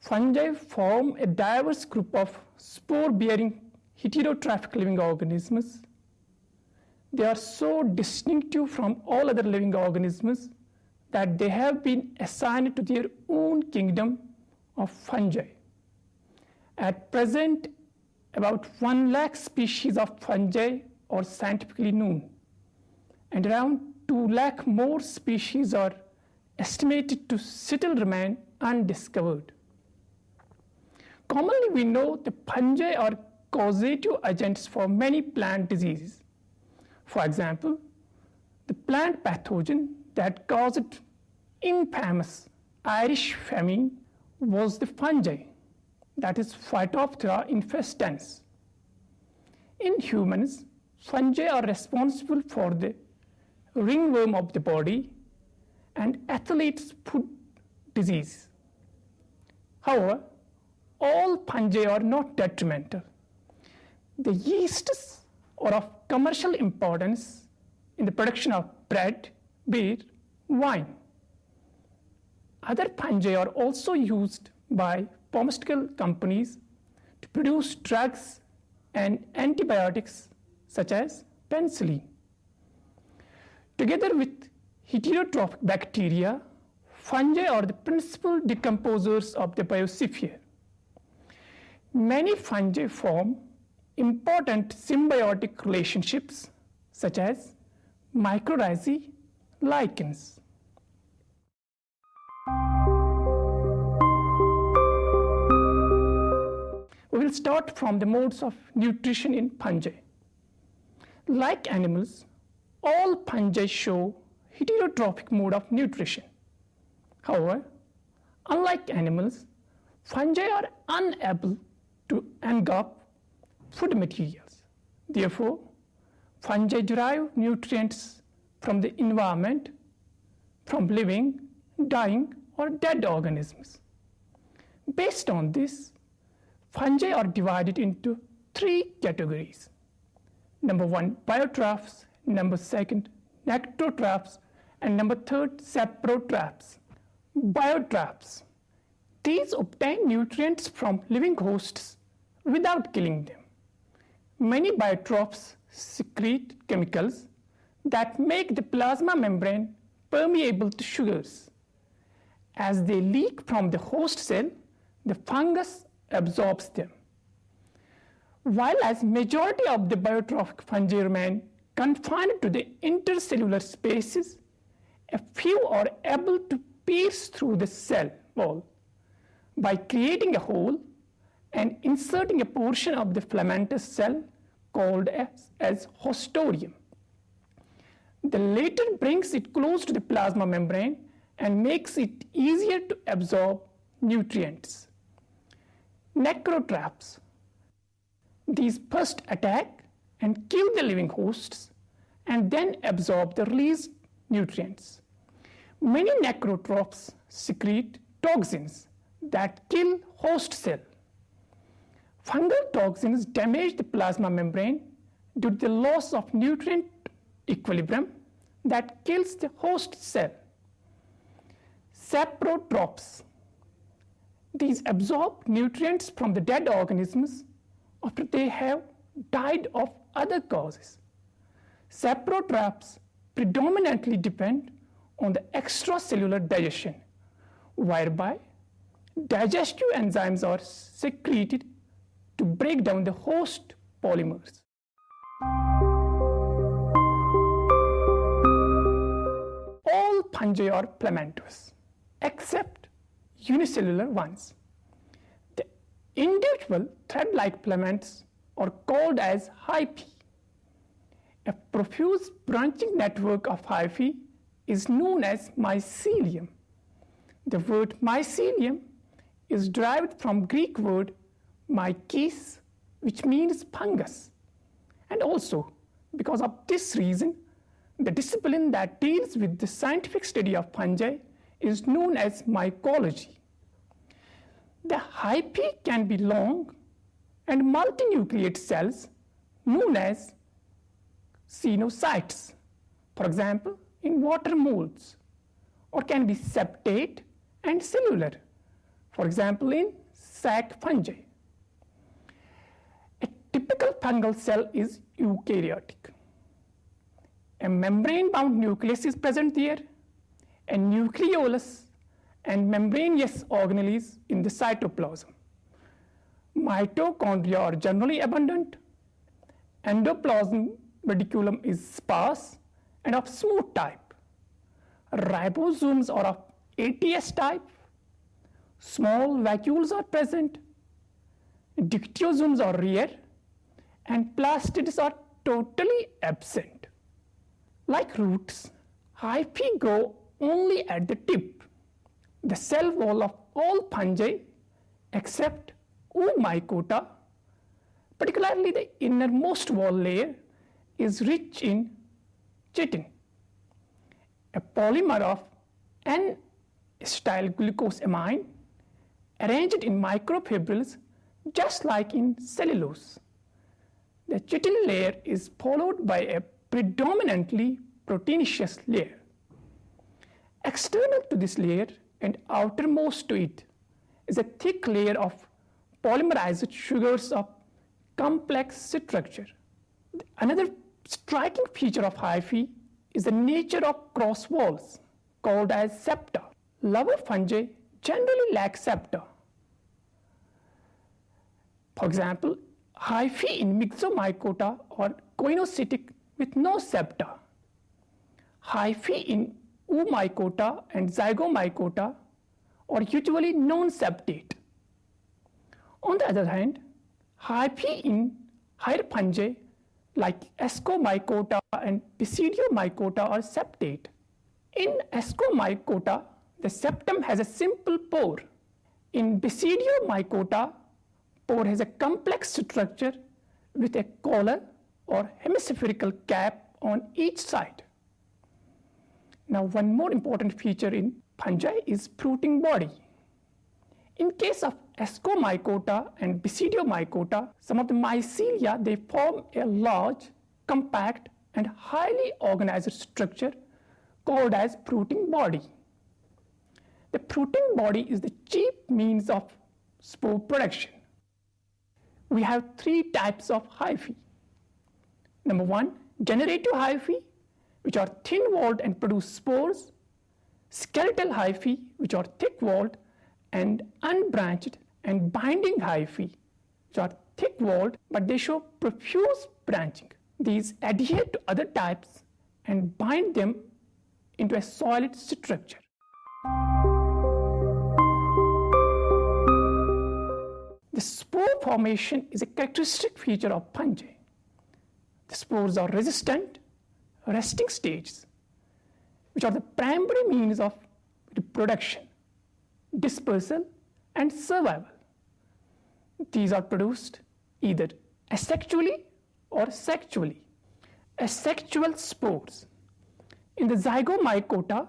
fungi form a diverse group of spore-bearing heterotrophic living organisms. They are so distinctive from all other living organisms that they have been assigned to their own kingdom of fungi. At present, about 1 lakh species of fungi are scientifically known, and around 2 lakh more species are estimated to still remain undiscovered. Commonly, we know the fungi are causative agents for many plant diseases. For example, the plant pathogen that caused infamous Irish famine was the fungi, that is Phytophthora infestans. In humans, fungi are responsible for the ringworm of the body and athlete's foot disease. However, all fungi are not detrimental. The yeasts are of commercial importance in the production of bread, beer, wine. Other fungi are also used by pharmaceutical companies to produce drugs and antibiotics such as penicillin. Together with heterotrophic bacteria, fungi are the principal decomposers of the biosphere. Many fungi form important symbiotic relationships such as mycorrhizae, lichens. We will start from the modes of nutrition in fungi. Like animals, all fungi show heterotrophic mode of nutrition. However, unlike animals, fungi are unable to engulf food materials. Therefore, fungi derive nutrients from the environment, from living, dying, or dead organisms. Based on this, fungi are divided into 3 categories. Number 1, biotrophs. Number 2, necrotrophs. And number 3, saprotrophs. Biotrophs. These obtain nutrients from living hosts without killing them. Many biotrophs secrete chemicals that make the plasma membrane permeable to sugars. As they leak from the host cell, the fungus absorbs them. While as majority of the biotrophic fungi remain confined to the intercellular spaces, a few are able to pierce through the cell wall by creating a hole and inserting a portion of the filamentous cell called as hostorium. The latter brings it close to the plasma membrane and makes it easier to absorb nutrients. Necrotrophs. These first attack and kill the living hosts and then absorb the released nutrients. Many necrotrophs secrete toxins that kill host cell. Fungal toxins damage the plasma membrane due to the loss of nutrient equilibrium that kills the host cell. Saprotrophs. These absorb nutrients from the dead organisms after they have died of other causes. Saprotrophs predominantly depend on the extracellular digestion, whereby digestive enzymes are secreted to break down the host polymers. All fungi are filamentous, except unicellular ones. The individual thread-like filaments are called as hyphae. A profuse branching network of hyphae is known as mycelium. The word mycelium is derived from Greek word myces, which means fungus. And also, because of this reason, the discipline that deals with the scientific study of fungi is known as mycology. The hyphae can be long and multinucleate cells known as cenocytes, for example, in water moulds, or can be septate and cellular, for example in sac fungi. A typical fungal cell is eukaryotic. A membrane-bound nucleus is present there, a nucleolus and membranous organelles in the cytoplasm. Mitochondria are generally abundant. Endoplasm reticulum is sparse and of smooth type. Ribosomes are of ATS type. Small vacuoles are present. Dictyosomes are rare, and plastids are totally absent. Like roots, hyphae grow only at the tip. The cell wall of all fungi except MYCORRHIZAE, particularly the innermost wall layer, is rich in chitin, a polymer of N-acetyl glucosamine arranged in microfibrils just like in cellulose. The chitin layer is followed by a predominantly proteinaceous layer. External to this layer and outermost to it is a thick layer of polymerized sugars of complex structure. Another striking feature of hyphae is the nature of cross walls called as septa. Lower fungi generally lack septa. For example, hyphae in MYCORRHIZAE are coinocytic with no septa. Hyphae in MYCORRHIZAE and Zygomycota are usually non-septate. On the other hand, hyphae in higher fungi like Ascomycota and BASIDIOMYCOTA are septate. In Ascomycota, the septum has a simple pore. In BASIDIOMYCOTA, pore has a complex structure with a collar or hemispherical cap on each side. Now, one more important feature in fungi is fruiting body. In case of Ascomycota and BASIDIOMYCOTA, some of the mycelia, they form a large, compact, and highly organized structure called as fruiting body. The fruiting body is the chief means of spore production. We have three types of hyphae. Number one, generative hyphae, which are thin-walled and produce spores. Skeletal hyphae, which are thick-walled and unbranched, and binding hyphae, which are thick-walled but they show profuse branching. These adhere to other types and bind them into a solid structure. The spore formation is a characteristic feature of fungi. The spores are resistant, resting stages, which are the primary means of reproduction, dispersal, and survival. These are produced either asexually or sexually. Asexual spores. In the Zygomycota,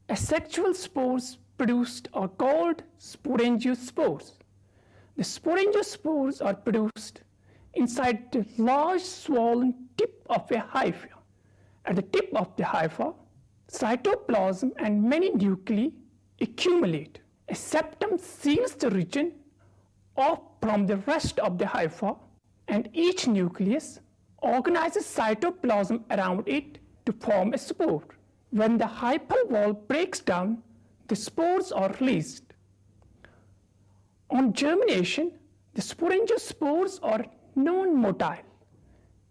asexual spores produced are called sporangiospores. The sporangiospores are produced inside the large swollen tip of a hypha. At the tip of the hypha, cytoplasm and many nuclei accumulate. A septum seals the region off from the rest of the hypha, and each nucleus organizes cytoplasm around it to form a spore. When the hyphal wall breaks down, the spores are released. On germination, the sporangiospores are non-motile,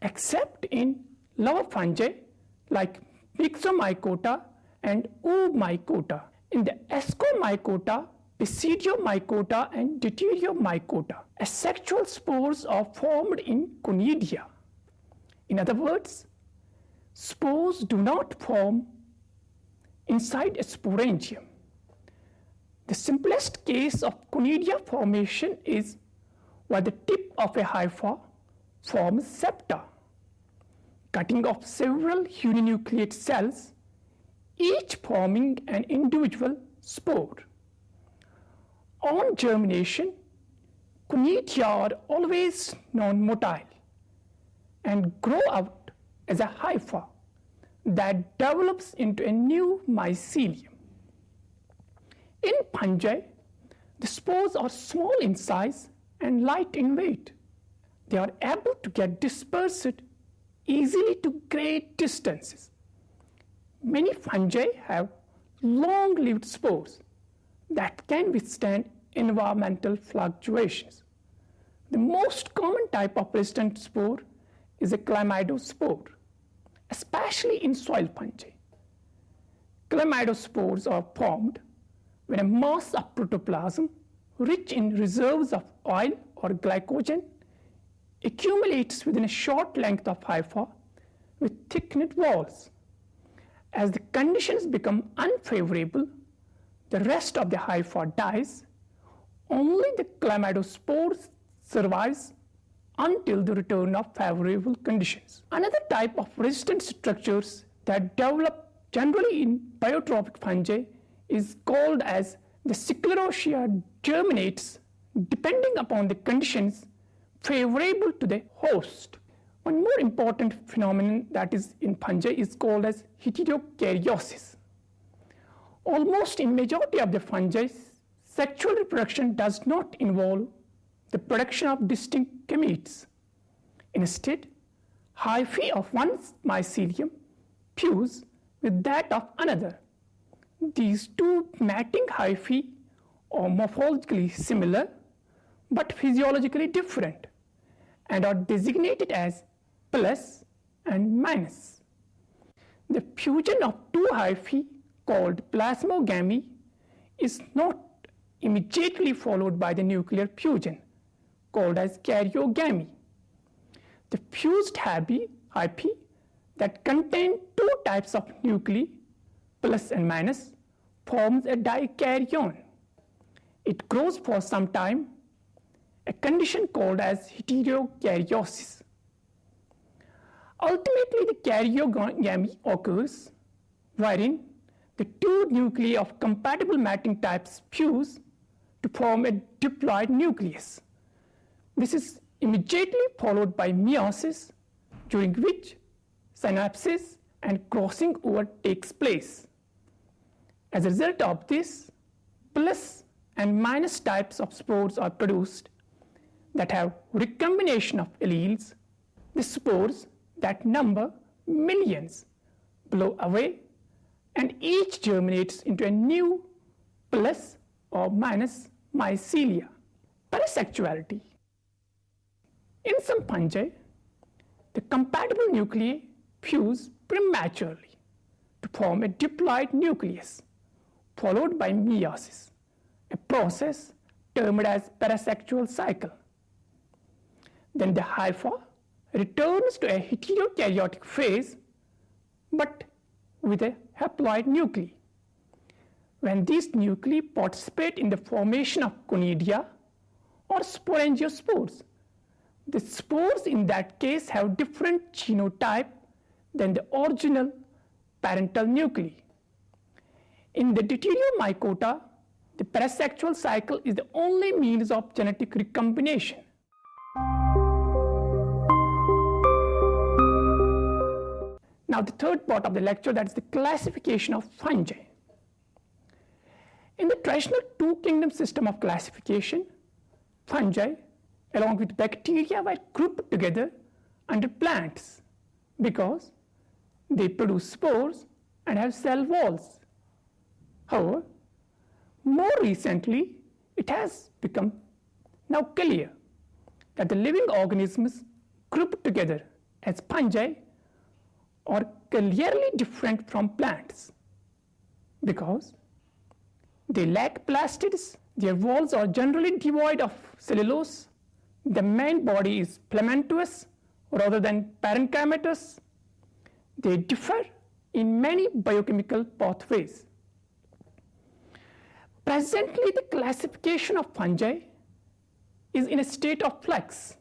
except in lower fungi like Myxomycota and Oomycota. In the Ascomycota, BASIDIOMYCOTA, and Deuteriomycota, asexual spores are formed in conidia. In other words, spores do not form inside a sporangium. The simplest case of conidia formation is where the tip of a hypha forms septa. Cutting off several uninucleate cells, each forming an individual spore. On germination, conidia are always non-motile and grow out as a hypha that develops into a new mycelium. In fungi, The spores are small in size and light in weight. They are able to get dispersed easily to great distances. Many fungi have long-lived spores that can withstand environmental fluctuations. The most common type of resistant spore is a chlamydospore, especially in soil fungi. Chlamydospores are formed when a mass of protoplasm rich in reserves of oil or glycogen accumulates within a short length of hypha with thickened walls. As the conditions become unfavorable, the rest of the hypha dies. Only the chlamydospore survives until the return of favorable conditions. Another type of resistant structures that develop generally in biotrophic fungi is called as the sclerotia germinates depending upon the conditions favorable to the host. One more important phenomenon that is in fungi is called as heterokaryosis. Almost in majority of the fungi, sexual reproduction does not involve the production of distinct gametes. Instead, hyphae of one mycelium fuse with that of another. These two mating hyphae are morphologically similar but physiologically different and are designated as plus and minus. The fusion of two hyphae called plasmogamy is not immediately followed by the nuclear fusion called as karyogamy. The fused hyphae that contain two types of nuclei, plus and minus, forms a dikaryon. It grows for some time, a condition called as heterokaryosis. Ultimately, the karyogamy occurs, wherein the two nuclei of compatible mating types fuse to form a diploid nucleus. This is immediately followed by meiosis, during which synapses and crossing over takes place. As a result of this, plus and minus types of spores are produced that have recombination of alleles. The spores that number millions blow away and each germinates into a new plus or minus mycelia. Parasexuality. In some fungi, the compatible nuclei fuse prematurely to form a diploid nucleus, followed by meiosis, a process termed as parasexual cycle. Then the hypha returns to a heterokaryotic phase, but with a haploid nuclei. When these nuclei participate in the formation of conidia or sporangiospores, the spores in that case have different genotype than the original parental nuclei. In the Vidya-mitra, the parasexual cycle is the only means of genetic recombination. Now the third part of the lecture, that is the classification of fungi. In the traditional two-kingdom system of classification, fungi along with bacteria were grouped together under plants because they produce spores and have cell walls. However, more recently, it has become now clear that the living organisms grouped together as fungi are clearly different from plants because they lack plastids, their walls are generally devoid of cellulose, the main body is filamentous rather than parenchymatous. They differ in many biochemical pathways. Presently, the classification of fungi is in a state of flux.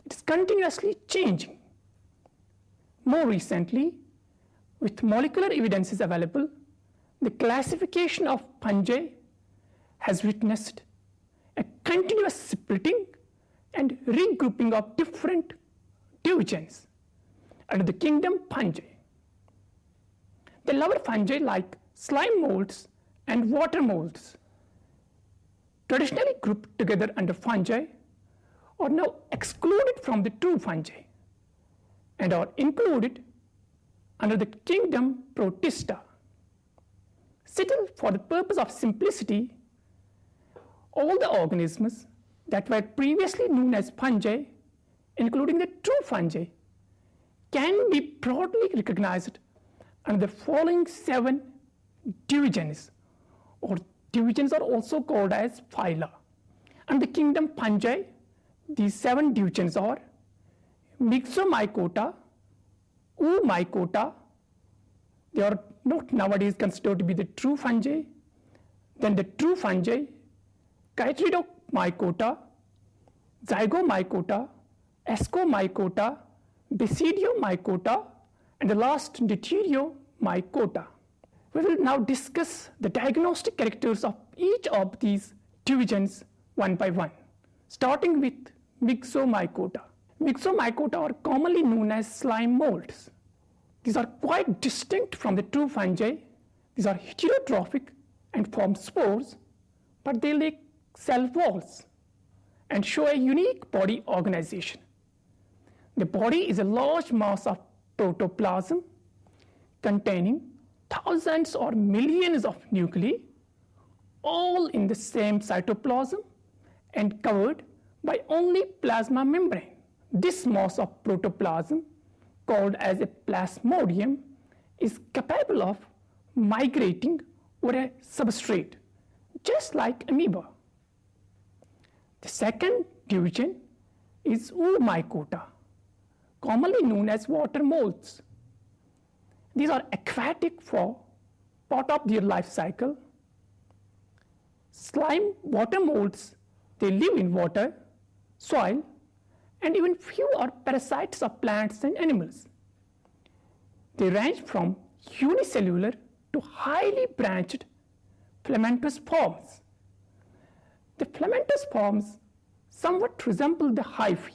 It is continuously changing. More recently, with molecular evidences available, the classification of fungi has witnessed a continuous splitting and regrouping of different divisions under the kingdom fungi. The lower fungi like slime molds and water molds traditionally grouped together under fungi are now excluded from the true fungi and are included under the kingdom Protista. Still, for the purpose of simplicity, all the organisms that were previously known as fungi, including the true fungi, can be broadly recognized under the following 7 divisions, or divisions are also called as phyla. Under the kingdom fungi, these 7 divisions are MYCORRHIZAE, Mycota. They are not nowadays considered to be the true fungi. Then the true fungi, CEC, Zygomycota, Ascomycota, BASIDIOMYCOTA, and the last Deuteriomycota. We will now discuss the diagnostic characters of each of these divisions one by one, starting with MYCORRHIZAE. MYCORRHIZAE are commonly known as slime molds. These are quite distinct from the true fungi. These are heterotrophic and form spores, but they lack cell walls and show a unique body organization. The body is a large mass of protoplasm containing thousands or millions of nuclei, all in the same cytoplasm and covered by only plasma membrane. This mass of protoplasm, called as a plasmodium, is capable of migrating over a substrate, just like amoeba. The second division is Mycota, commonly known as water molds. These are aquatic for part of their life cycle. Slime water molds, they live in water, soil, and even few are parasites of plants and animals. They range from unicellular to highly branched filamentous forms. The filamentous forms somewhat resemble the hyphae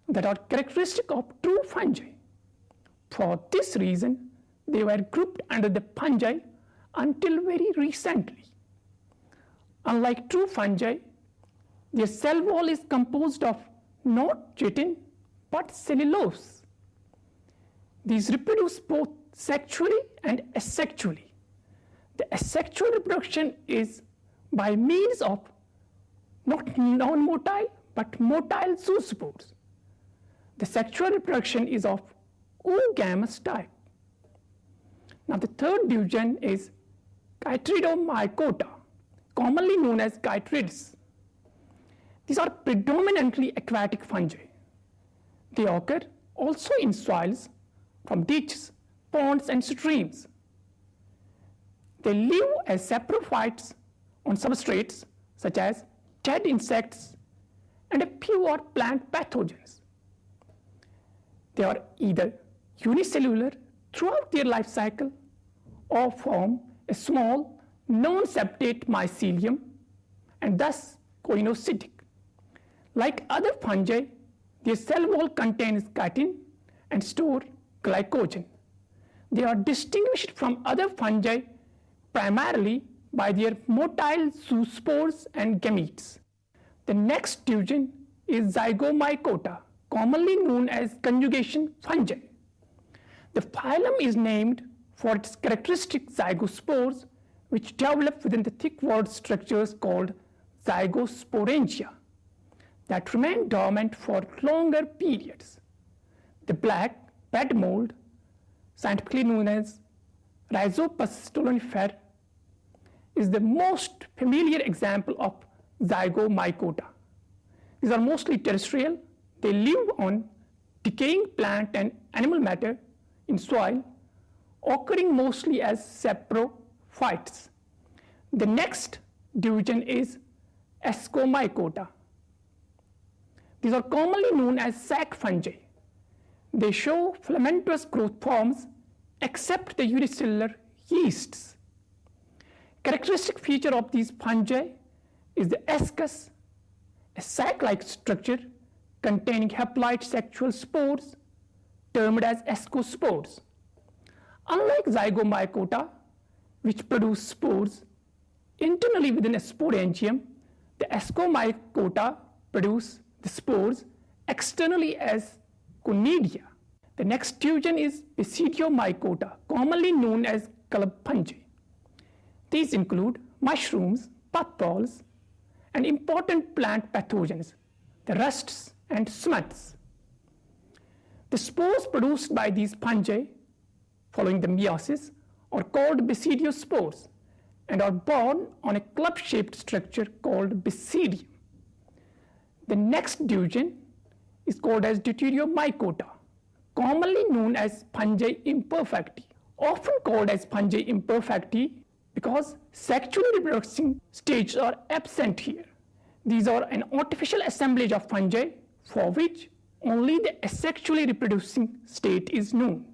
that are characteristic of true fungi. For this reason, they were grouped under the fungi until very recently. Unlike true fungi, their cell wall is composed of not chitin but cellulose. These reproduce both sexually and asexually. The asexual reproduction is by means of not non-motile but motile zoospores. The sexual reproduction is of oogamous type. Now the third division is Chytridomycota, commonly known as chytrids. These are predominantly aquatic fungi. They occur also in soils from ditches, ponds, and streams. They live as saprophytes on substrates such as dead insects and a few are plant pathogens. They are either unicellular throughout their life cycle or form a small non-septate mycelium and thus coinocytic. Like other fungi, their cell wall contains chitin and store glycogen. They are distinguished from other fungi primarily by their motile zoospores and gametes. The next division is Zygomycota, commonly known as conjugation fungi. The phylum is named for its characteristic zygospores, which develop within the thick walled structures called zygosporangia that remain dormant for longer periods. The black bed mold, scientifically known as Rhizopus stolonifer, is the most familiar example of Zygomycota. These are mostly terrestrial. They live on decaying plant and animal matter in soil, occurring mostly as saprophytes. The next division is Ascomycota. These are commonly known as sac fungi. They show filamentous growth forms except the unicellular yeasts. Characteristic feature of these fungi is the ascus, a sac-like structure containing haploid sexual spores termed as ascospores. Unlike Zygomycota, which produce spores Internally within a sporangium, the ascomycota produce the spores externally as conidia. The next division is BASIDIOMYCOTA, commonly known as club fungi. These include mushrooms, puffballs, and important plant pathogens, the rusts and smuts. The spores produced by these fungi following the meiosis are called basidiospores and are borne on a club-shaped structure called basidium. The next division is called as Deuteriomycota, commonly known as fungi imperfecti, often called as fungi imperfecti because sexually reproducing stages are absent here. These are an artificial assemblage of fungi for which only the asexually reproducing state is known.